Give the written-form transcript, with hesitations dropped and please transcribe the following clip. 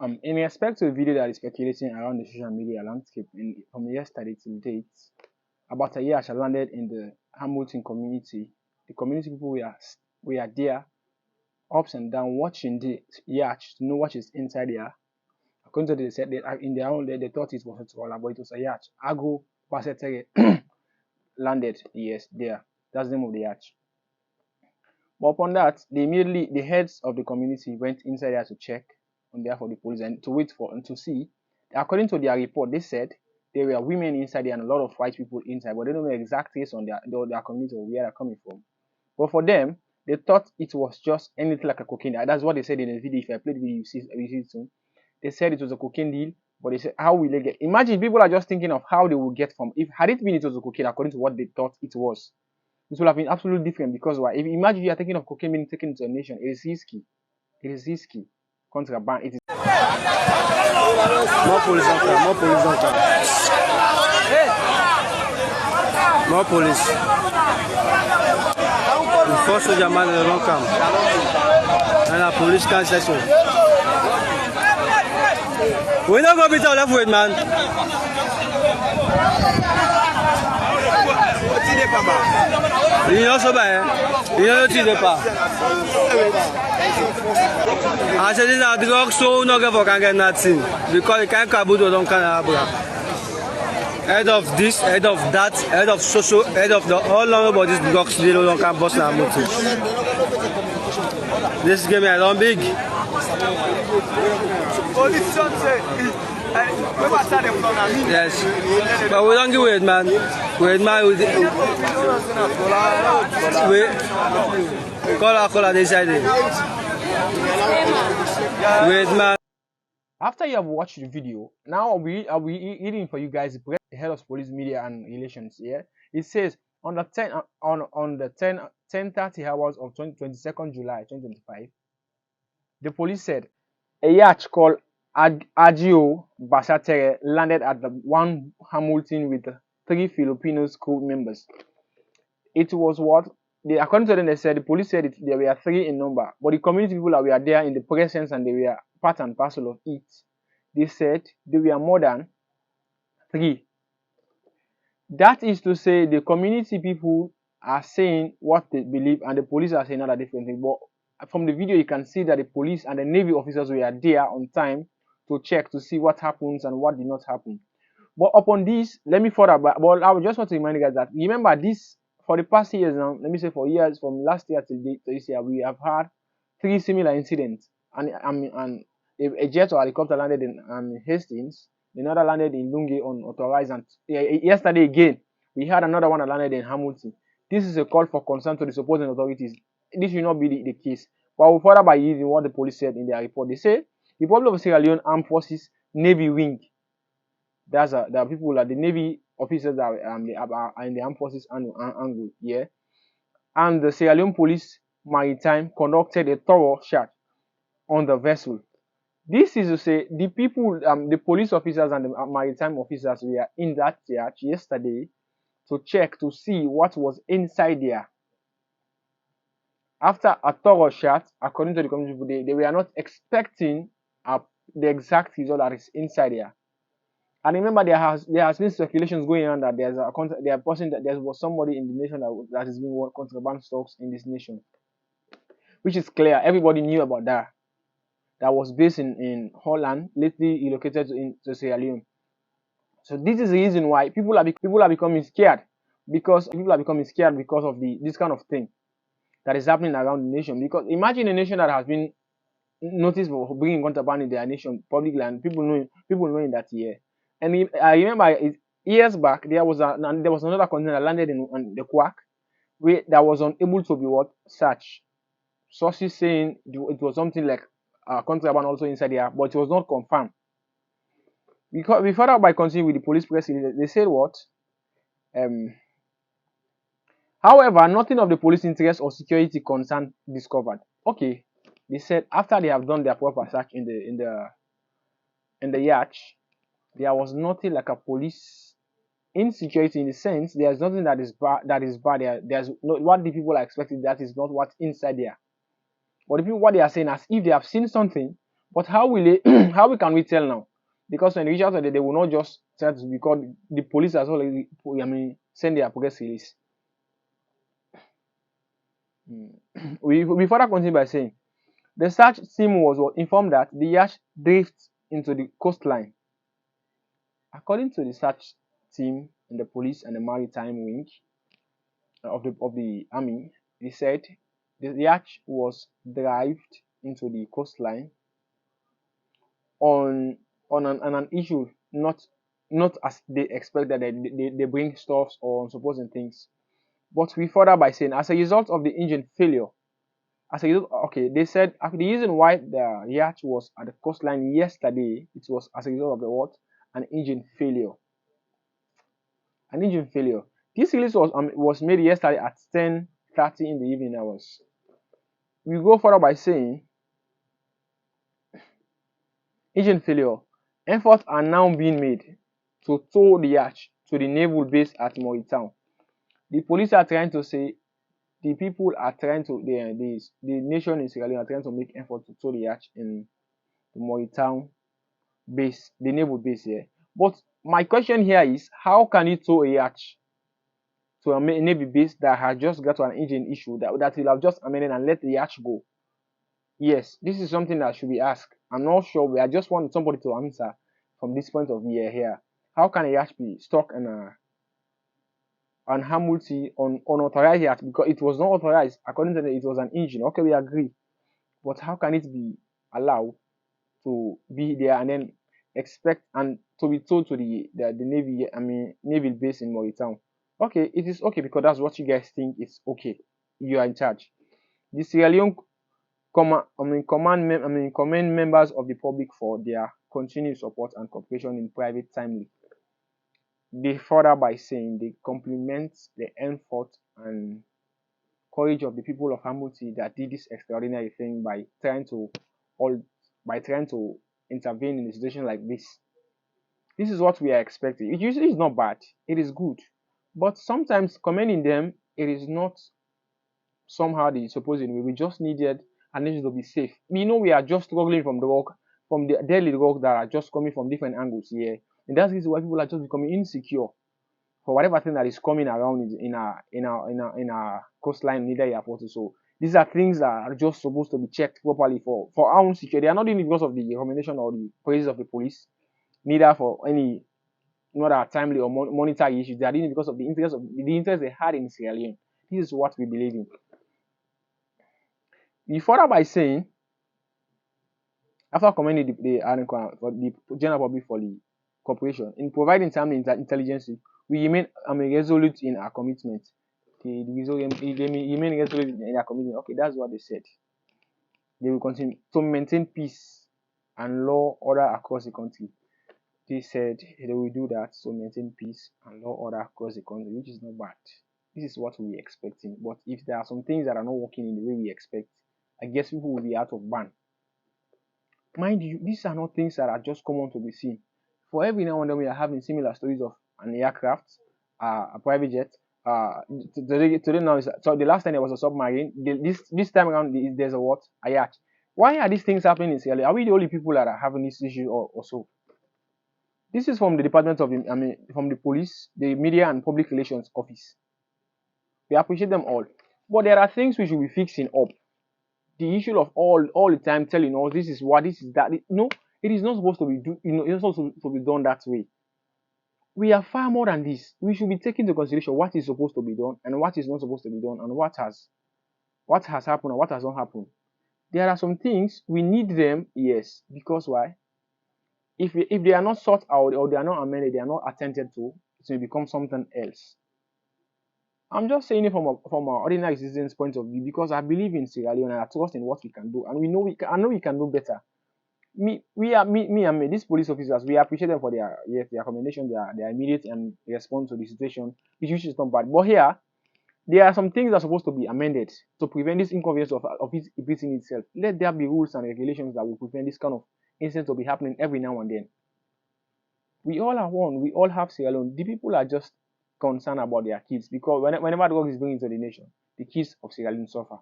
In respect to a video that is circulating around the social media landscape from yesterday till date, about a year has landed in the Hamilton community. The community people we are there, ups and down, watching the yacht to know what is inside there. According to they said that in their own they thought it was a trawler, but it was a yacht. Ago Pasetere landed, yes, there. That's the name of the yacht. But upon that, the heads of the community went inside there to check on behalf of the police and to wait for and to see. According to their report, they said there were women inside there and a lot of white people inside, but they don't know the exact case on their community or where they're coming from. But for them, they thought it was just anything like a cocaine. That's what they said in the video. If I played the video, you see it soon. They said it was a cocaine deal, but they said, how will they get? Imagine people are just thinking of how they will get from. If had it been it was a cocaine according to what they thought it was, this would have been absolutely different. Because why? If imagine you are thinking of cocaine being taken into a nation, it is risky. It is risky. Contraband. It is. More police on car. More police on car. More police. The first soldier man in the long camp. And a police car section. We don't go beat our left with man. Il n'y a pas. Il n'y a pas. I said, this is drug, so no go can get nothing. Because you can't kaboot or don't can have. Head of this, head of that, head of social, head of the all long about this drugs, they don't can bust na motor. This game is on big. Yes, but we don't give it, man. Wait, man. We call this side. Wait, man. After you have watched the video, now I'll be reading for you guys the head of police media and relations. Yeah, it says on the 10:30 hours of 22nd July 2025, the police said a yacht called Agio Basatere landed at the one Hamilton with 3 Filipino school members. It was what according to them, they said the police said there were 3 in number, but the community people that were there in the presence and they were part and parcel of it. They said there were more than 3. That is to say, the community people are saying what they believe, and the police are saying another different thing. But from the video, you can see that the police and the Navy officers were there on time to check to see what happens and what did not happen. But upon this, let me further. But I would just want to remind you guys that remember this for the past years now. Let me say for years, from last year till this year, we have had 3 similar incidents, and a jet or helicopter landed in Hastings, another landed in Lungi unauthorized, and yesterday again we had another one that landed in Hamilton. This is a call for concern to the supporting authorities. This should not be the case. But we'll further by using what the police said in their report. They say the Republic of Sierra Leone Armed Forces Navy Wing. There are people like the Navy officers that are in the Armed Forces angle, yeah, and the Sierra Leone Police Maritime conducted a thorough search on the vessel. This is to say the people, the police officers and the maritime officers were in that church yesterday to check to see what was inside there. After a thorough search, according to the community people, they were not expecting the exact result that is inside there. And remember, there has been speculations going on that there was somebody in the nation that is being contraband stocks in this nation, which is clear. Everybody knew about that. That was based in Holland, lately relocated to Sierra Leone. So this is the reason why people are becoming scared, because of this kind of thing that is happening around the nation. Because imagine a nation that has been noticed for bringing contraband in their nation publicly, and people knowing that here. And I remember years back there was another container that landed on the Quack, that was unable to be searched. Sources saying it was something like contraband also inside there, but it was not confirmed. Because we further by continuing with the police press release, they said what? However, nothing of the police interest or security concern discovered. Okay, they said after they have done their proper search in the yacht, there was nothing like a police insecurity in the sense there's nothing that is bad there. There's no, what the people are expecting, that is not what's inside there. But the people, what they are saying, as if they have seen something, But how will they how can we tell now? Because when they reach out to them, they will not just try to, because the police has already send their press release. We further continue by saying the search team was informed that the yacht drifts into the coastline. According to the search team and the police and the maritime wing of the army, they said the yacht was drived into the coastline on an issue, not as they expect that they bring stuffs or supposing things. But we further by saying as a result of the engine failure, as a result, okay, they said the reason why the yacht was at the coastline yesterday, it was as a result of the what? An engine failure. An engine failure. This release was made yesterday at 10:30 in the evening hours. We go further by saying engine failure. Efforts are now being made to tow the yacht to the naval base at Moritown. The police are trying to say the people are trying to the nation in Sierra Leone are trying to make effort to tow the yacht in the Moritown base, the naval base here. But my question here is, how can you tow a yacht to a navy base that has just got to an engine issue that will have just amended and let the yacht go? Yes, this is something that should be asked. I'm not sure. I just want somebody to answer from this point of view here. How can a yacht be stuck in an Hamilton on unauthorized yacht, because it was not authorized according to them? It was an engine. Okay, we agree. But how can it be allowed to be there and then expect and to be told to the navy, naval base in Moritown? Okay, it is okay because that's what you guys think is okay. You are in charge. The Sierra Leone commend members of the public for their continued support and cooperation in private timely. They further by saying they compliment the effort and courage of the people of Hamilton that did this extraordinary thing by trying to intervene in a situation like this. This is what we are expecting. It usually is not bad. It is good. But sometimes commending them, it is not somehow the supposed way. We just needed and needed to be safe. We know we are just struggling from the deadly rock that are just coming from different angles here. And that's the reason why people are just becoming insecure for whatever thing that is coming around in our coastline, neither airport. So these are things that are just supposed to be checked properly for our own security. They are not doing it because of the recommendation or the praises of the police, neither for any not timely or monetary issues. They are doing it because of the interest they had in Sierra Leone. This is what we believe in. We further by saying, after commending the general public for the cooperation in providing timely intelligence, we remain resolute in our commitment. They remain resolute in their commitment. Okay, that's what they said. They will continue to maintain peace and law order across the country. They said they will do that to maintain peace and law order across the country, which is not bad. This is what we are expecting. But if there are some things that are not working in the way we expect, I guess people will be out of ban. Mind you, these are not things that are just common to be seen. For every now and then we are having similar stories of an aircraft, a private jet. Today now so the last time there was a submarine. This time around there's a yacht. Why are these things happening in Sierra Leone? Are we the only people that are having this issue or so? This is from the Department of from the police, the media and public relations office. We appreciate them all, but there are things we should be fixing up. The issue of all the time telling us this is what, this is that. No, it is not supposed to be it's not supposed to be done that way. We are far more than this. We should be taking into consideration what is supposed to be done and what is not supposed to be done, and what has happened and what has not happened. There are some things we need them, yes, because why? If they are not sought out or they are not amended, they are not attended to, it will become something else. I'm just saying it from an ordinary citizen's point of view because I believe in Sierra Leone and I trust in what we can do, and I know we can do better. These police officers, we appreciate them for their recommendation, their immediate response to the situation, which is not bad. But here, there are some things that are supposed to be amended to prevent this inconvenience of it repeating itself. Let there be rules and regulations that will prevent this kind of incident to be happening every now and then. We all are one. We all have Sierra Leone. The people are just concerned about their kids because whenever the drug is bringing to the nation, the kids of Sierra Leone suffer.